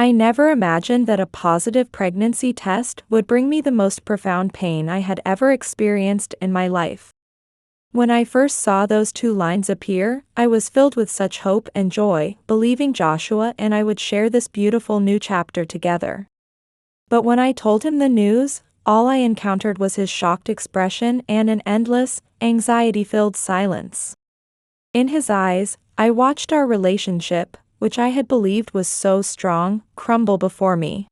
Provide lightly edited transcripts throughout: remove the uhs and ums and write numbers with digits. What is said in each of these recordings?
I never imagined that a positive pregnancy test would bring me the most profound pain I had ever experienced in my life. When I first saw those two lines appear, I was filled with such hope and joy, believing Joshua and I would share this beautiful new chapter together. But when I told him the news, all I encountered was his shocked expression and an endless, anxiety-filled silence. In his eyes, I watched our relationship, which I had believed was so strong, crumble before me.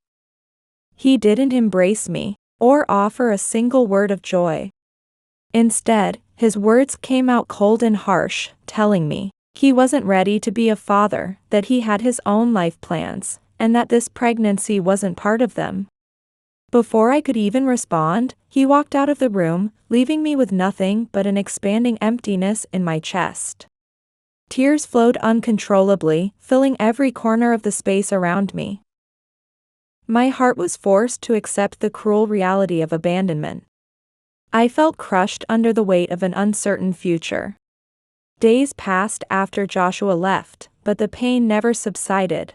He didn't embrace me, or offer a single word of joy. Instead, his words came out cold and harsh, telling me he wasn't ready to be a father, that he had his own life plans, and that this pregnancy wasn't part of them. Before I could even respond, he walked out of the room, leaving me with nothing but an expanding emptiness in my chest. Tears flowed uncontrollably, filling every corner of the space around me. My heart was forced to accept the cruel reality of abandonment. I felt crushed under the weight of an uncertain future. Days passed after Joshua left, but the pain never subsided.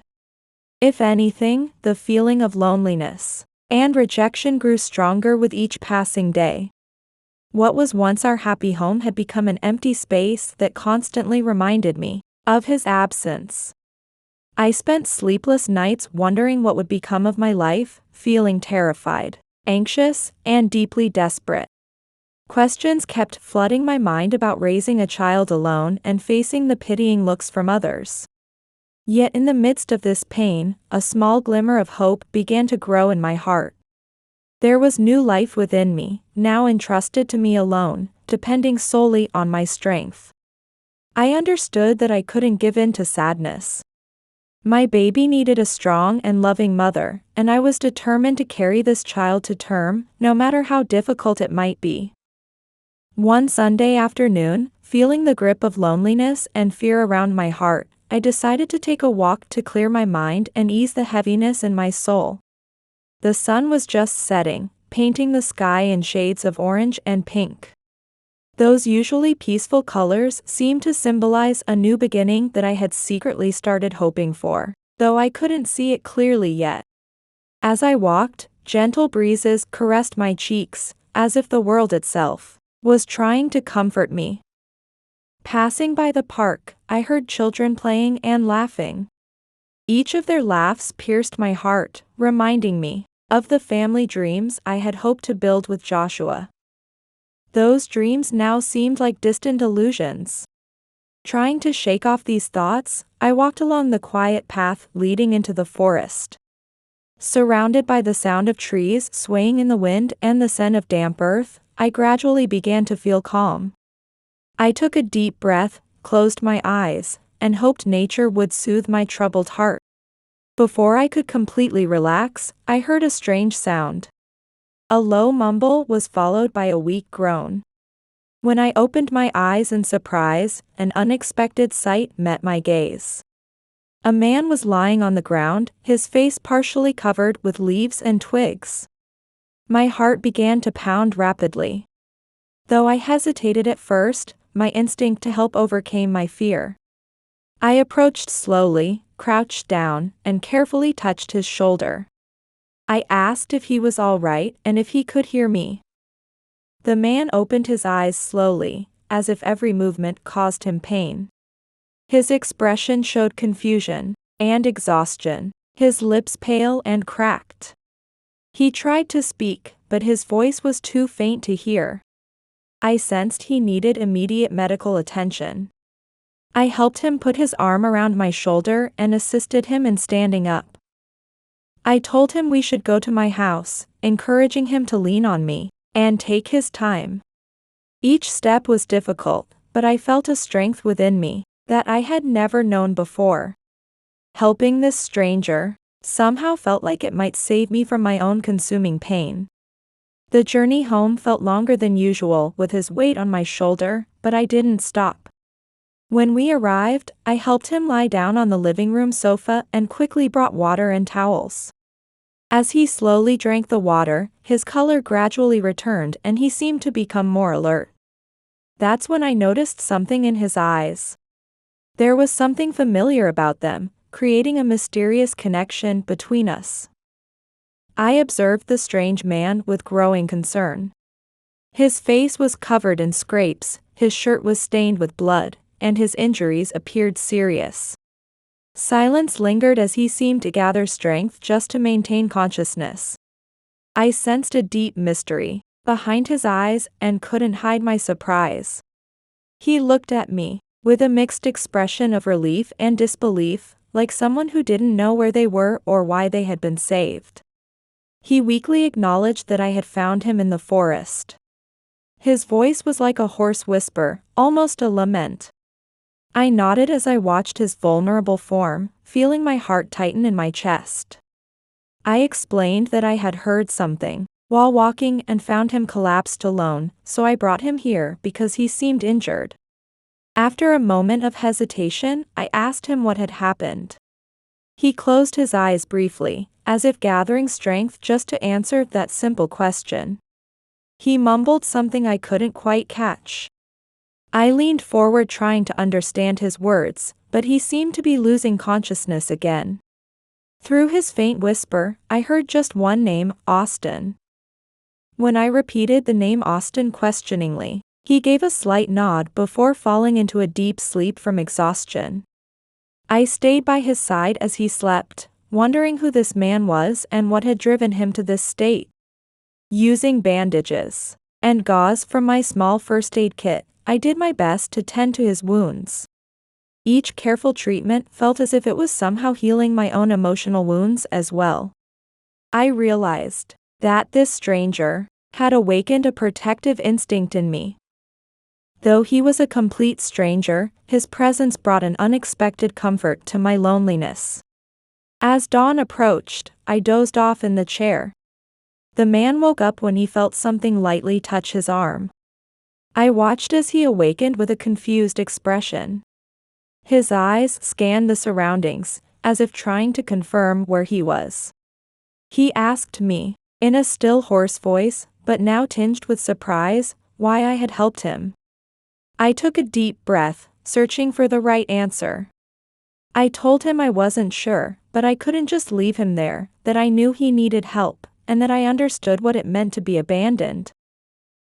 If anything, the feeling of loneliness and rejection grew stronger with each passing day. What was once our happy home had become an empty space that constantly reminded me of his absence. I spent sleepless nights wondering what would become of my life, feeling terrified, anxious, and deeply desperate. Questions kept flooding my mind about raising a child alone and facing the pitying looks from others. Yet in the midst of this pain, a small glimmer of hope began to grow in my heart. There was new life within me, now entrusted to me alone, depending solely on my strength. I understood that I couldn't give in to sadness. My baby needed a strong and loving mother, and I was determined to carry this child to term, no matter how difficult it might be. One Sunday afternoon, feeling the grip of loneliness and fear around my heart, I decided to take a walk to clear my mind and ease the heaviness in my soul. The sun was just setting, painting the sky in shades of orange and pink. Those usually peaceful colors seemed to symbolize a new beginning that I had secretly started hoping for, though I couldn't see it clearly yet. As I walked, gentle breezes caressed my cheeks, as if the world itself was trying to comfort me. Passing by the park, I heard children playing and laughing. Each of their laughs pierced my heart, reminding me of the family dreams I had hoped to build with Joshua. Those dreams now seemed like distant illusions. Trying to shake off these thoughts, I walked along the quiet path leading into the forest. Surrounded by the sound of trees swaying in the wind and the scent of damp earth, I gradually began to feel calm. I took a deep breath, closed my eyes, and hoped nature would soothe my troubled heart. Before I could completely relax, I heard a strange sound. A low mumble was followed by a weak groan. When I opened my eyes in surprise, an unexpected sight met my gaze. A man was lying on the ground, his face partially covered with leaves and twigs. My heart began to pound rapidly. Though I hesitated at first, my instinct to help overcame my fear. I approached slowly, crouched down, and carefully touched his shoulder. I asked if he was all right and if he could hear me. The man opened his eyes slowly, as if every movement caused him pain. His expression showed confusion and exhaustion, his lips pale and cracked. He tried to speak, but his voice was too faint to hear. I sensed he needed immediate medical attention. I helped him put his arm around my shoulder and assisted him in standing up. I told him we should go to my house, encouraging him to lean on me and take his time. Each step was difficult, but I felt a strength within me that I had never known before. Helping this stranger somehow felt like it might save me from my own consuming pain. The journey home felt longer than usual with his weight on my shoulder, but I didn't stop. When we arrived, I helped him lie down on the living room sofa and quickly brought water and towels. As he slowly drank the water, his color gradually returned and he seemed to become more alert. That's when I noticed something in his eyes. There was something familiar about them, creating a mysterious connection between us. I observed the strange man with growing concern. His face was covered in scrapes, his shirt was stained with blood, and his injuries appeared serious. Silence lingered as he seemed to gather strength just to maintain consciousness. I sensed a deep mystery behind his eyes and couldn't hide my surprise. He looked at me with a mixed expression of relief and disbelief, like someone who didn't know where they were or why they had been saved. He weakly acknowledged that I had found him in the forest. His voice was like a hoarse whisper, almost a lament. I nodded as I watched his vulnerable form, feeling my heart tighten in my chest. I explained that I had heard something while walking and found him collapsed alone, so I brought him here because he seemed injured. After a moment of hesitation, I asked him what had happened. He closed his eyes briefly, as if gathering strength just to answer that simple question. He mumbled something I couldn't quite catch. I leaned forward trying to understand his words, but he seemed to be losing consciousness again. Through his faint whisper, I heard just one name, Austin. When I repeated the name Austin questioningly, he gave a slight nod before falling into a deep sleep from exhaustion. I stayed by his side as he slept, wondering who this man was and what had driven him to this state. Using bandages and gauze from my small first aid kit, I did my best to tend to his wounds. Each careful treatment felt as if it was somehow healing my own emotional wounds as well. I realized that this stranger had awakened a protective instinct in me. Though he was a complete stranger, his presence brought an unexpected comfort to my loneliness. As dawn approached, I dozed off in the chair. The man woke up when he felt something lightly touch his arm. I watched as he awakened with a confused expression. His eyes scanned the surroundings, as if trying to confirm where he was. He asked me, in a still hoarse voice, but now tinged with surprise, why I had helped him. I took a deep breath, searching for the right answer. I told him I wasn't sure, but I couldn't just leave him there, that I knew he needed help, and that I understood what it meant to be abandoned.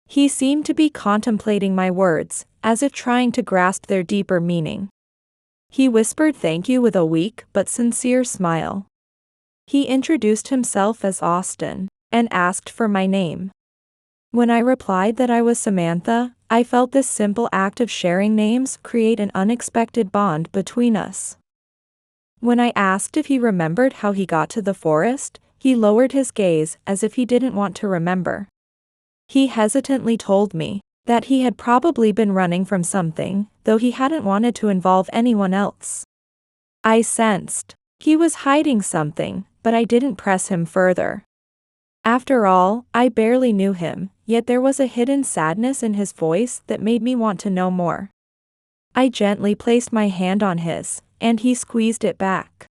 He seemed to be contemplating my words, as if trying to grasp their deeper meaning. He whispered thank you with a weak but sincere smile. He introduced himself as Austin, and asked for my name. When I replied that I was Samantha, I felt this simple act of sharing names create an unexpected bond between us. When I asked if he remembered how he got to the forest, he lowered his gaze as if he didn't want to remember. He hesitantly told me that he had probably been running from something, though he hadn't wanted to involve anyone else. I sensed he was hiding something, but I didn't press him further. After all, I barely knew him, yet there was a hidden sadness in his voice that made me want to know more. I gently placed my hand on his, and he squeezed it back.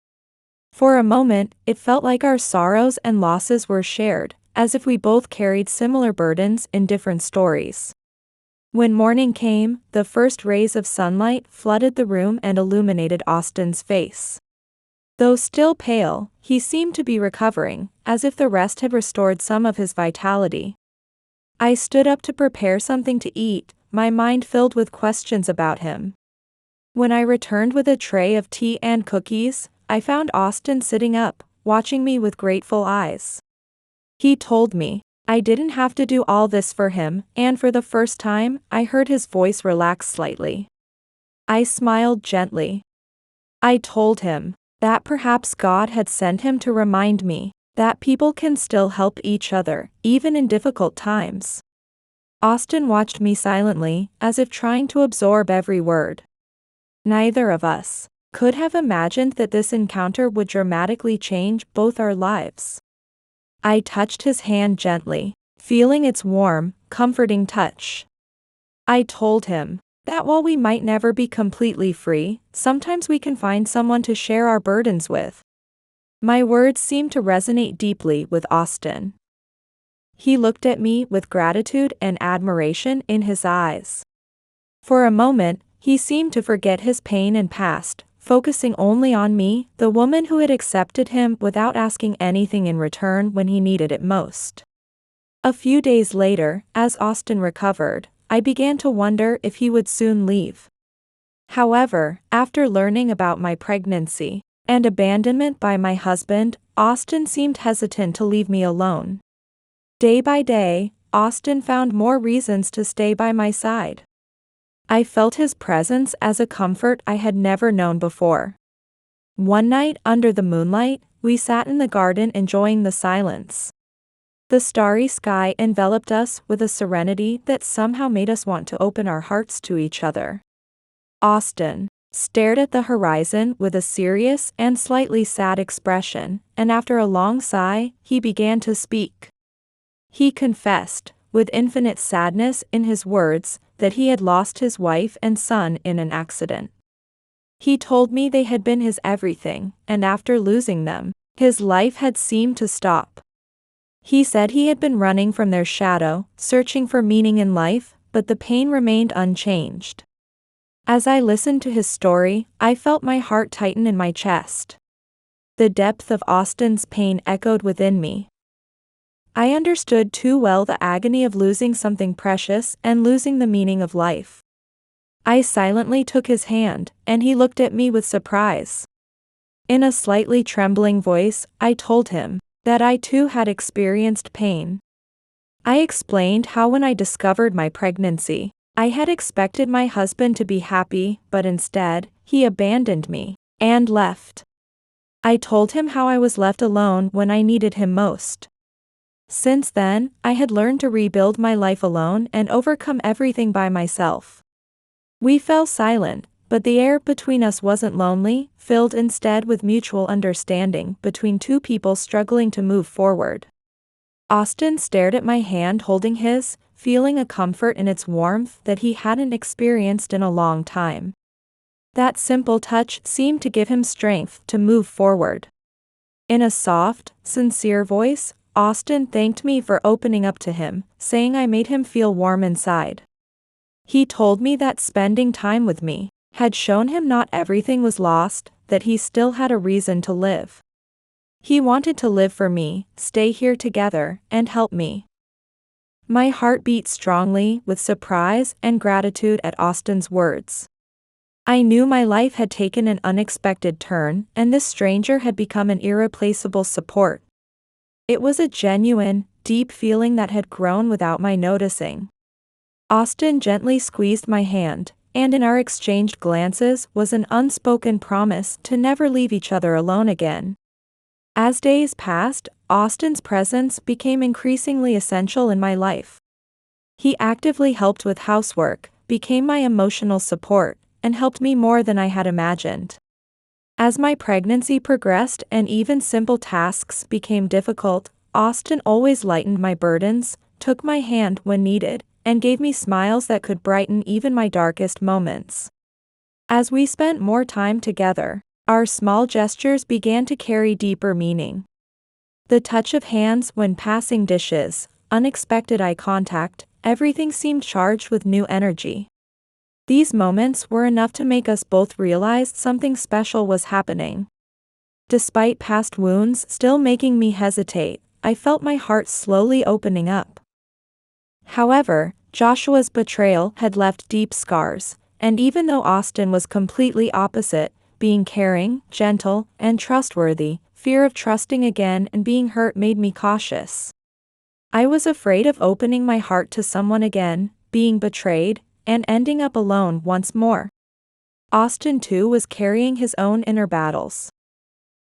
For a moment, it felt like our sorrows and losses were shared, as if we both carried similar burdens in different stories. When morning came, the first rays of sunlight flooded the room and illuminated Austin's face. Though still pale, he seemed to be recovering, as if the rest had restored some of his vitality. I stood up to prepare something to eat, my mind filled with questions about him. When I returned with a tray of tea and cookies, I found Austin sitting up, watching me with grateful eyes. He told me I didn't have to do all this for him, and for the first time, I heard his voice relax slightly. I smiled gently. I told him that perhaps God had sent him to remind me that people can still help each other, even in difficult times. Austin watched me silently, as if trying to absorb every word. Neither of us could have imagined that this encounter would dramatically change both our lives. I touched his hand gently, feeling its warm, comforting touch. I told him that while we might never be completely free, sometimes we can find someone to share our burdens with. My words seemed to resonate deeply with Austin. He looked at me with gratitude and admiration in his eyes. For a moment, he seemed to forget his pain and past, focusing only on me, the woman who had accepted him without asking anything in return when he needed it most. A few days later, as Austin recovered, I began to wonder if he would soon leave. However, after learning about my pregnancy and abandonment by my husband, Austin seemed hesitant to leave me alone. Day by day, Austin found more reasons to stay by my side. I felt his presence as a comfort I had never known before. One night under the moonlight, we sat in the garden enjoying the silence. The starry sky enveloped us with a serenity that somehow made us want to open our hearts to each other. Austin stared at the horizon with a serious and slightly sad expression, and after a long sigh, he began to speak. He confessed, with infinite sadness in his words, that he had lost his wife and son in an accident. He told me they had been his everything, and after losing them, his life had seemed to stop. He said he had been running from their shadow, searching for meaning in life, but the pain remained unchanged. As I listened to his story, I felt my heart tighten in my chest. The depth of Austin's pain echoed within me. I understood too well the agony of losing something precious and losing the meaning of life. I silently took his hand, and he looked at me with surprise. In a slightly trembling voice, I told him that I too had experienced pain. I explained how when I discovered my pregnancy, I had expected my husband to be happy, but instead, he abandoned me and left. I told him how I was left alone when I needed him most. Since then, I had learned to rebuild my life alone and overcome everything by myself. We fell silent, but the air between us wasn't lonely, filled instead with mutual understanding between two people struggling to move forward. Austin stared at my hand holding his, feeling a comfort in its warmth that he hadn't experienced in a long time. That simple touch seemed to give him strength to move forward. In a soft, sincere voice, Austin thanked me for opening up to him, saying I made him feel warm inside. He told me that spending time with me had shown him not everything was lost, that he still had a reason to live. He wanted to live for me, stay here together, and help me. My heart beat strongly with surprise and gratitude at Austin's words. I knew my life had taken an unexpected turn, and this stranger had become an irreplaceable support. It was a genuine, deep feeling that had grown without my noticing. Austin gently squeezed my hand, and in our exchanged glances was an unspoken promise to never leave each other alone again. As days passed, Austin's presence became increasingly essential in my life. He actively helped with housework, became my emotional support, and helped me more than I had imagined. As my pregnancy progressed and even simple tasks became difficult, Austin always lightened my burdens, took my hand when needed, and gave me smiles that could brighten even my darkest moments. As we spent more time together, our small gestures began to carry deeper meaning. The touch of hands when passing dishes, unexpected eye contact, everything seemed charged with new energy. These moments were enough to make us both realize something special was happening. Despite past wounds still making me hesitate, I felt my heart slowly opening up. However, Joshua's betrayal had left deep scars, and even though Austin was completely opposite, being caring, gentle, and trustworthy, fear of trusting again and being hurt made me cautious. I was afraid of opening my heart to someone again, being betrayed, and ending up alone once more. Austin too was carrying his own inner battles.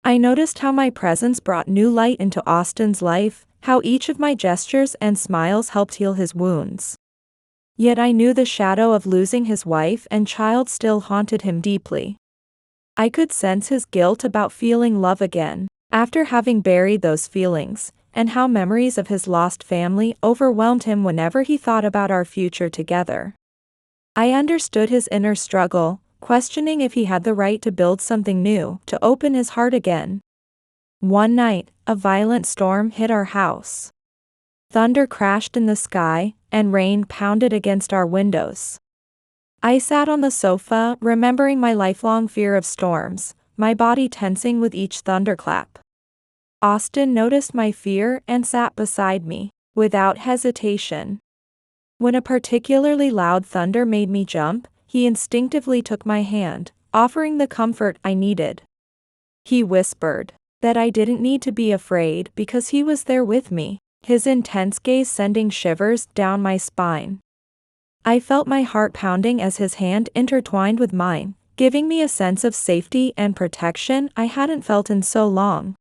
I noticed how my presence brought new light into Austin's life, how each of my gestures and smiles helped heal his wounds. Yet I knew the shadow of losing his wife and child still haunted him deeply. I could sense his guilt about feeling love again, after having buried those feelings, and how memories of his lost family overwhelmed him whenever he thought about our future together. I understood his inner struggle, questioning if he had the right to build something new, to open his heart again. One night, a violent storm hit our house. Thunder crashed in the sky, and rain pounded against our windows. I sat on the sofa, remembering my lifelong fear of storms, my body tensing with each thunderclap. Austin noticed my fear and sat beside me, without hesitation. When a particularly loud thunder made me jump, he instinctively took my hand, offering the comfort I needed. He whispered that I didn't need to be afraid because he was there with me, his intense gaze sending shivers down my spine. I felt my heart pounding as his hand intertwined with mine, giving me a sense of safety and protection I hadn't felt in so long.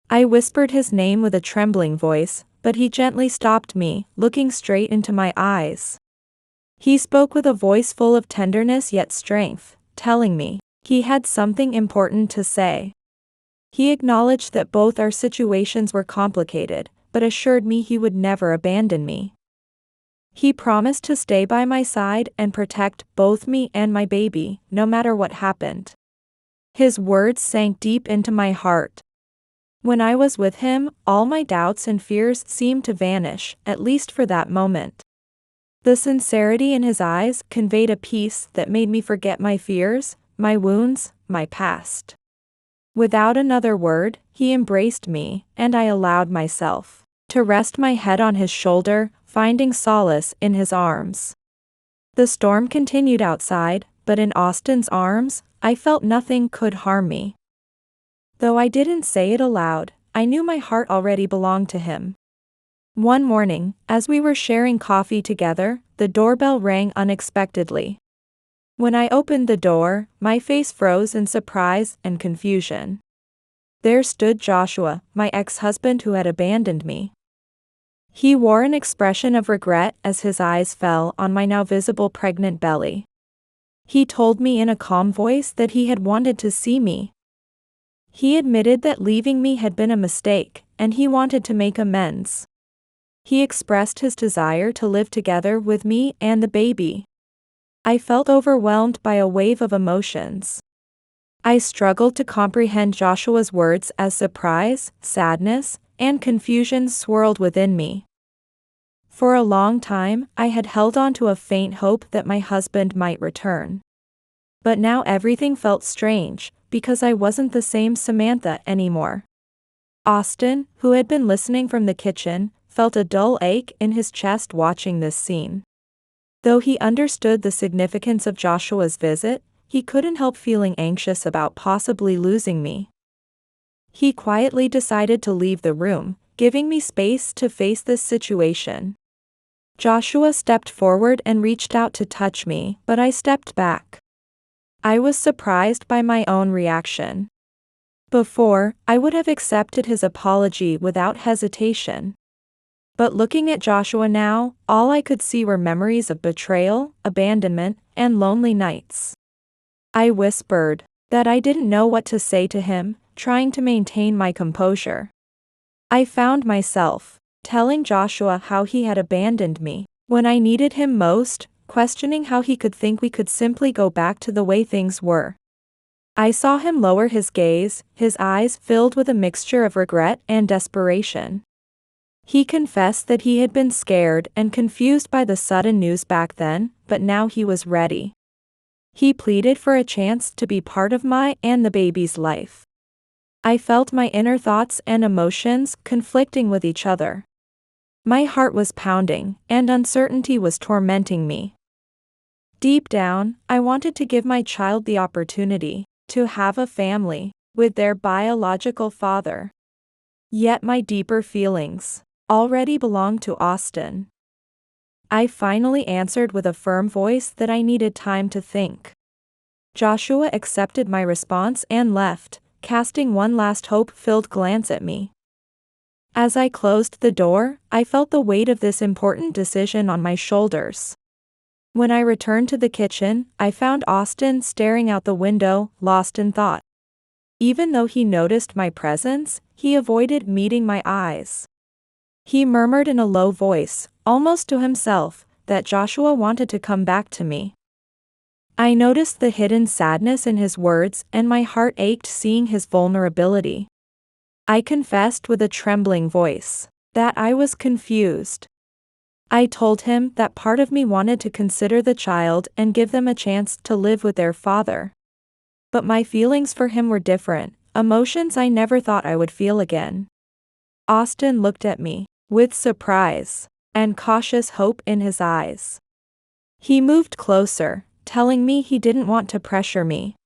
I whispered his name with a trembling voice, but he gently stopped me, looking straight into my eyes. He spoke with a voice full of tenderness yet strength, telling me he had something important to say. He acknowledged that both our situations were complicated, but assured me he would never abandon me. He promised to stay by my side and protect both me and my baby, no matter what happened. His words sank deep into my heart. When I was with him, all my doubts and fears seemed to vanish, at least for that moment. The sincerity in his eyes conveyed a peace that made me forget my fears, my wounds, my past. Without another word, he embraced me, and I allowed myself to rest my head on his shoulder, finding solace in his arms. The storm continued outside, but in Austin's arms, I felt nothing could harm me. Though I didn't say it aloud, I knew my heart already belonged to him. One morning, as we were sharing coffee together, the doorbell rang unexpectedly. When I opened the door, my face froze in surprise and confusion. There stood Joshua, my ex-husband who had abandoned me. He wore an expression of regret as his eyes fell on my now visible pregnant belly. He told me in a calm voice that he had wanted to see me. He admitted that leaving me had been a mistake, and he wanted to make amends. He expressed his desire to live together with me and the baby. I felt overwhelmed by a wave of emotions. I struggled to comprehend Joshua's words as surprise, sadness, and confusion swirled within me. For a long time, I had held on to a faint hope that my husband might return. But now everything felt strange, because I wasn't the same Samantha anymore. Austin, who had been listening from the kitchen, felt a dull ache in his chest watching this scene. Though he understood the significance of Joshua's visit, he couldn't help feeling anxious about possibly losing me. He quietly decided to leave the room, giving me space to face this situation. Joshua stepped forward and reached out to touch me, but I stepped back. I was surprised by my own reaction. Before, I would have accepted his apology without hesitation. But looking at Joshua now, all I could see were memories of betrayal, abandonment, and lonely nights. I whispered that I didn't know what to say to him, trying to maintain my composure. I found myself telling Joshua how he had abandoned me when I needed him most, questioning how he could think we could simply go back to the way things were. I saw him lower his gaze, his eyes filled with a mixture of regret and desperation. He confessed that he had been scared and confused by the sudden news back then, but now he was ready. He pleaded for a chance to be part of my and the baby's life. I felt my inner thoughts and emotions conflicting with each other. My heart was pounding, and uncertainty was tormenting me. Deep down, I wanted to give my child the opportunity to have a family with their biological father. Yet my deeper feelings already belonged to Austin. I finally answered with a firm voice that I needed time to think. Joshua accepted my response and left, casting one last hope-filled glance at me. As I closed the door, I felt the weight of this important decision on my shoulders. When I returned to the kitchen, I found Austin staring out the window, lost in thought. Even though he noticed my presence, he avoided meeting my eyes. He murmured in a low voice, almost to himself, that Joshua wanted to come back to me. I noticed the hidden sadness in his words, and my heart ached seeing his vulnerability. I confessed with a trembling voice that I was confused. I told him that part of me wanted to consider the child and give them a chance to live with their father. But my feelings for him were different, emotions I never thought I would feel again. Austin looked at me, with surprise and cautious hope in his eyes. He moved closer, telling me he didn't want to pressure me.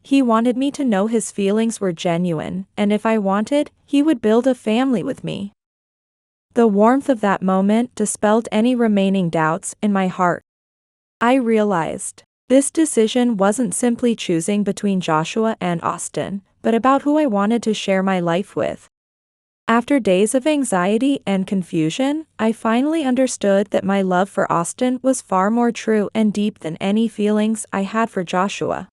He wanted me to know his feelings were genuine, and if I wanted, he would build a family with me. The warmth of that moment dispelled any remaining doubts in my heart. I realized this decision wasn't simply choosing between Joshua and Austin, but about who I wanted to share my life with. After days of anxiety and confusion, I finally understood that my love for Austin was far more true and deep than any feelings I had for Joshua.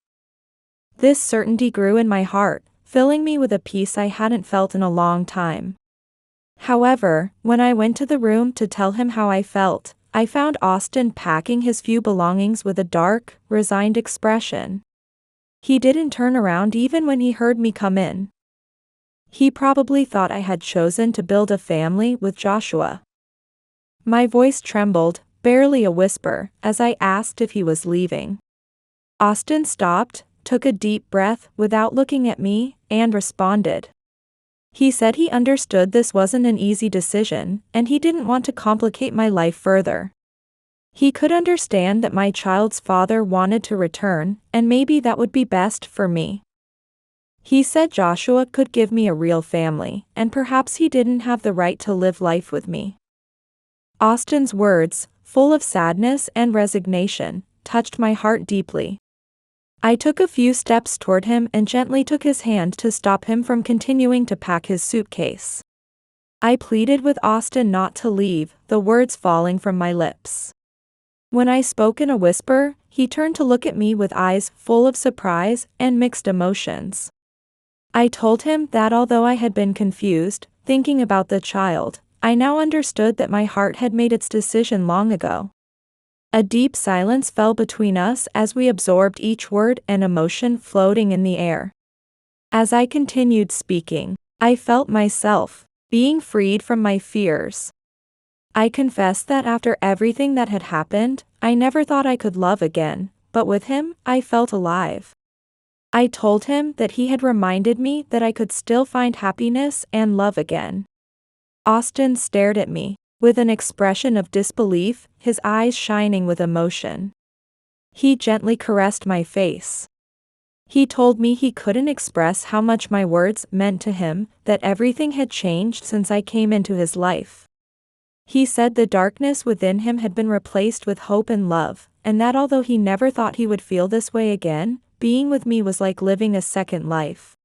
This certainty grew in my heart, filling me with a peace I hadn't felt in a long time. However, when I went to the room to tell him how I felt, I found Austin packing his few belongings with a dark, resigned expression. He didn't turn around even when he heard me come in. He probably thought I had chosen to build a family with Joshua. My voice trembled, barely a whisper, as I asked if he was leaving. Austin stopped, took a deep breath without looking at me, and responded. He said he understood this wasn't an easy decision, and he didn't want to complicate my life further. He could understand that my child's father wanted to return, and maybe that would be best for me. He said Joshua could give me a real family, and perhaps he didn't have the right to live life with me. Austin's words, full of sadness and resignation, touched my heart deeply. I took a few steps toward him and gently took his hand to stop him from continuing to pack his suitcase. I pleaded with Austin not to leave, the words falling from my lips. When I spoke in a whisper, he turned to look at me with eyes full of surprise and mixed emotions. I told him that although I had been confused, thinking about the child, I now understood that my heart had made its decision long ago. A deep silence fell between us as we absorbed each word and emotion floating in the air. As I continued speaking, I felt myself being freed from my fears. I confessed that after everything that had happened, I never thought I could love again, but with him, I felt alive. I told him that he had reminded me that I could still find happiness and love again. Austin stared at me, with an expression of disbelief, his eyes shining with emotion. He gently caressed my face. He told me he couldn't express how much my words meant to him, that everything had changed since I came into his life. He said the darkness within him had been replaced with hope and love, and that although he never thought he would feel this way again, being with me was like living a second life.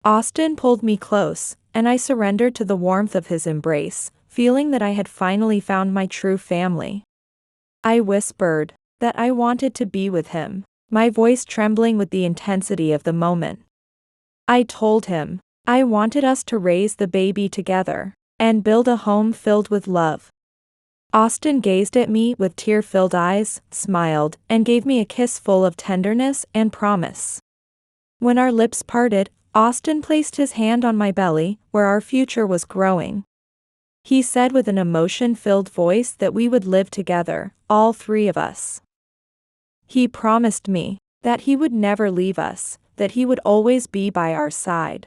Austin pulled me close, and I surrendered to the warmth of his embrace, feeling that I had finally found my true family. I whispered that I wanted to be with him, my voice trembling with the intensity of the moment. I told him I wanted us to raise the baby together and build a home filled with love. Austin gazed at me with tear-filled eyes, smiled, and gave me a kiss full of tenderness and promise. When our lips parted, Austin placed his hand on my belly, where our future was growing. He said with an emotion-filled voice that we would live together, all three of us. He promised me that he would never leave us, that he would always be by our side.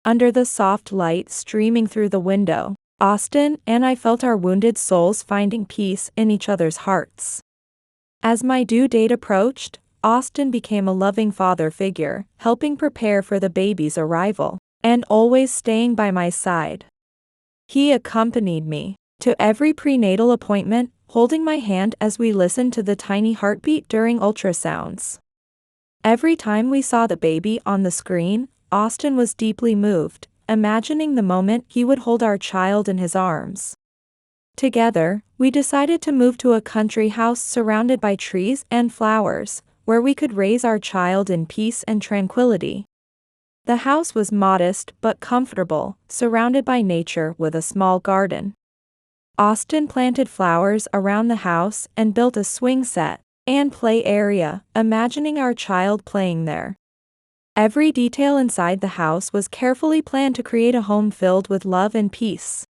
Under the soft light streaming through the window, Austin and I felt our wounded souls finding peace in each other's hearts. As my due date approached, Austin became a loving father figure, helping prepare for the baby's arrival, and always staying by my side. He accompanied me to every prenatal appointment, holding my hand as we listened to the tiny heartbeat during ultrasounds. Every time we saw the baby on the screen, Austin was deeply moved, imagining the moment he would hold our child in his arms. Together, we decided to move to a country house surrounded by trees and flowers, where we could raise our child in peace and tranquility. The house was modest but comfortable, surrounded by nature with a small garden. Austin planted flowers around the house and built a swing set and play area, imagining our child playing there. Every detail inside the house was carefully planned to create a home filled with love and peace.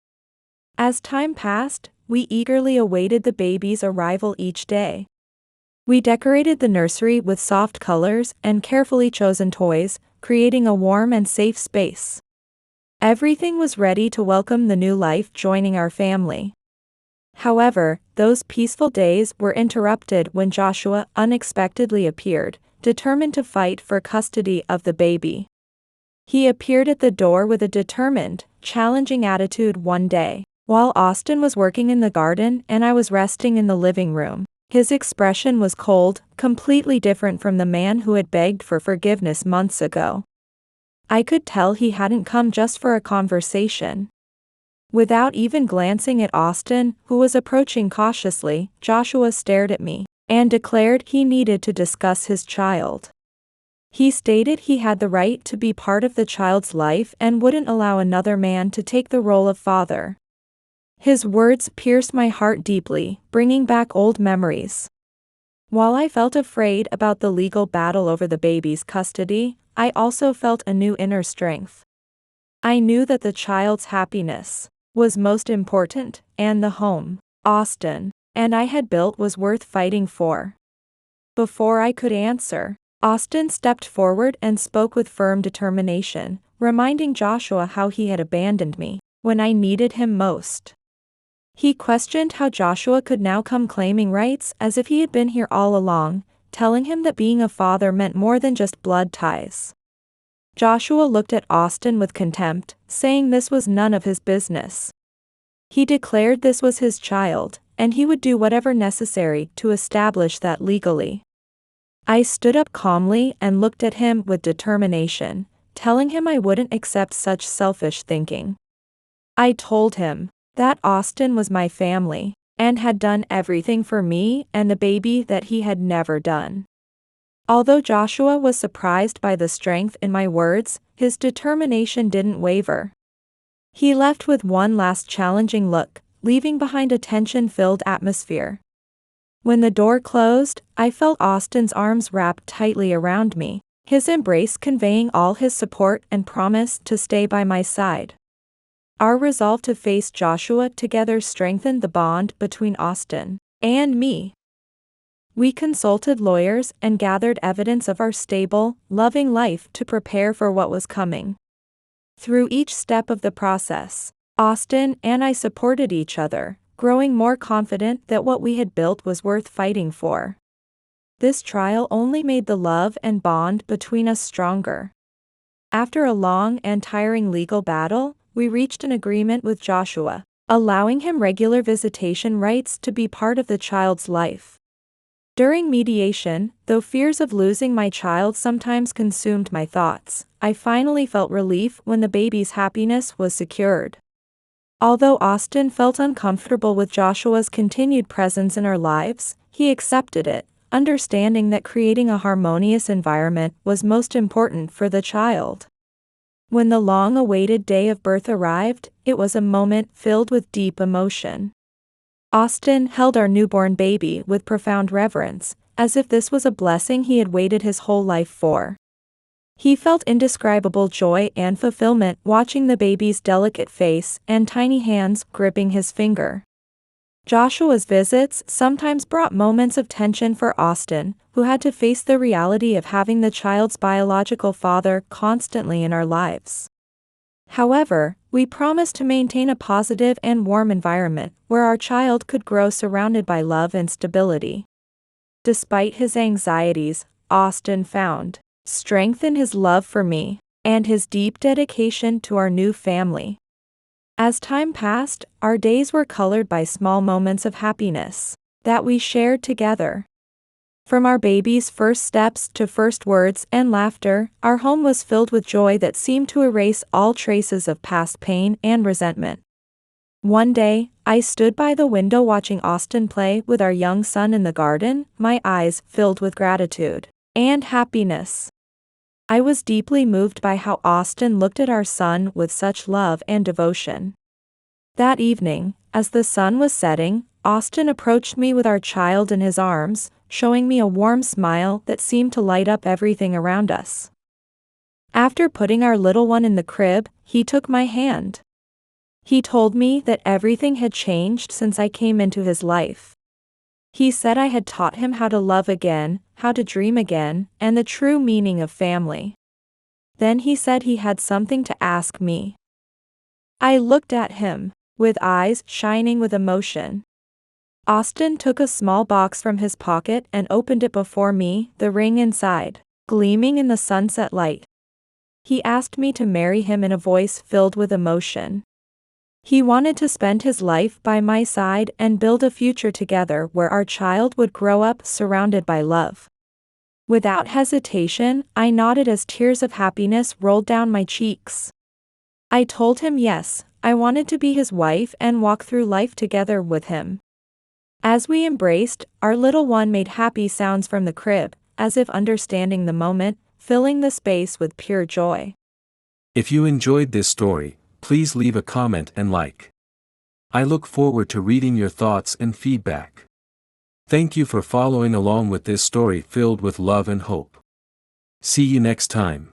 As time passed, we eagerly awaited the baby's arrival each day. We decorated the nursery with soft colors and carefully chosen toys, creating a warm and safe space. Everything was ready to welcome the new life joining our family. However, those peaceful days were interrupted when Joshua unexpectedly appeared, determined to fight for custody of the baby. He appeared at the door with a determined, challenging attitude one day. While Austin was working in the garden and I was resting in the living room, his expression was cold, completely different from the man who had begged for forgiveness months ago. I could tell he hadn't come just for a conversation. Without even glancing at Austin, who was approaching cautiously, Joshua stared at me and declared he needed to discuss his child. He stated he had the right to be part of the child's life and wouldn't allow another man to take the role of father. His words pierced my heart deeply, bringing back old memories. While I felt afraid about the legal battle over the baby's custody, I also felt a new inner strength. I knew that the child's happiness was most important, and the home Austin and I had built was worth fighting for. Before I could answer, Austin stepped forward and spoke with firm determination, reminding Joshua how he had abandoned me when I needed him most. He questioned how Joshua could now come claiming rights as if he had been here all along, telling him that being a father meant more than just blood ties. Joshua looked at Austin with contempt, saying this was none of his business. He declared this was his child, and he would do whatever necessary to establish that legally. I stood up calmly and looked at him with determination, telling him I wouldn't accept such selfish thinking. I told him that Austin was my family, and had done everything for me and the baby that he had never done. Although Joshua was surprised by the strength in my words, his determination didn't waver. He left with one last challenging look, leaving behind a tension-filled atmosphere. When the door closed, I felt Austin's arms wrapped tightly around me, his embrace conveying all his support and promise to stay by my side. Our resolve to face Joshua together strengthened the bond between Austin and me. We consulted lawyers and gathered evidence of our stable, loving life to prepare for what was coming. Through each step of the process, Austin and I supported each other, growing more confident that what we had built was worth fighting for. This trial only made the love and bond between us stronger. After a long and tiring legal battle, we reached an agreement with Joshua, allowing him regular visitation rights to be part of the child's life. During mediation, though fears of losing my child sometimes consumed my thoughts, I finally felt relief when the baby's happiness was secured. Although Austin felt uncomfortable with Joshua's continued presence in our lives, he accepted it, understanding that creating a harmonious environment was most important for the child. When the long-awaited day of birth arrived, it was a moment filled with deep emotion. Austin held our newborn baby with profound reverence, as if this was a blessing he had waited his whole life for. He felt indescribable joy and fulfillment watching the baby's delicate face and tiny hands gripping his finger. Joshua's visits sometimes brought moments of tension for Austin, who had to face the reality of having the child's biological father constantly in our lives. However, we promised to maintain a positive and warm environment where our child could grow surrounded by love and stability. Despite his anxieties, Austin found strength in his love for me and his deep dedication to our new family. As time passed, our days were colored by small moments of happiness that we shared together. From our baby's first steps to first words and laughter, our home was filled with joy that seemed to erase all traces of past pain and resentment. One day, I stood by the window watching Austin play with our young son in the garden, my eyes filled with gratitude and happiness. I was deeply moved by how Austin looked at our son with such love and devotion. That evening, as the sun was setting, Austin approached me with our child in his arms, showing me a warm smile that seemed to light up everything around us. After putting our little one in the crib, he took my hand. He told me that everything had changed since I came into his life. He said I had taught him how to love again, how to dream again, and the true meaning of family. Then he said he had something to ask me. I looked at him, with eyes shining with emotion. Austin took a small box from his pocket and opened it before me, the ring inside, gleaming in the sunset light. He asked me to marry him in a voice filled with emotion. He wanted to spend his life by my side and build a future together where our child would grow up surrounded by love. Without hesitation, I nodded as tears of happiness rolled down my cheeks. I told him yes, I wanted to be his wife and walk through life together with him. As we embraced, our little one made happy sounds from the crib, as if understanding the moment, filling the space with pure joy. If you enjoyed this story, please leave a comment and like. I look forward to reading your thoughts and feedback. Thank you for following along with this story filled with love and hope. See you next time.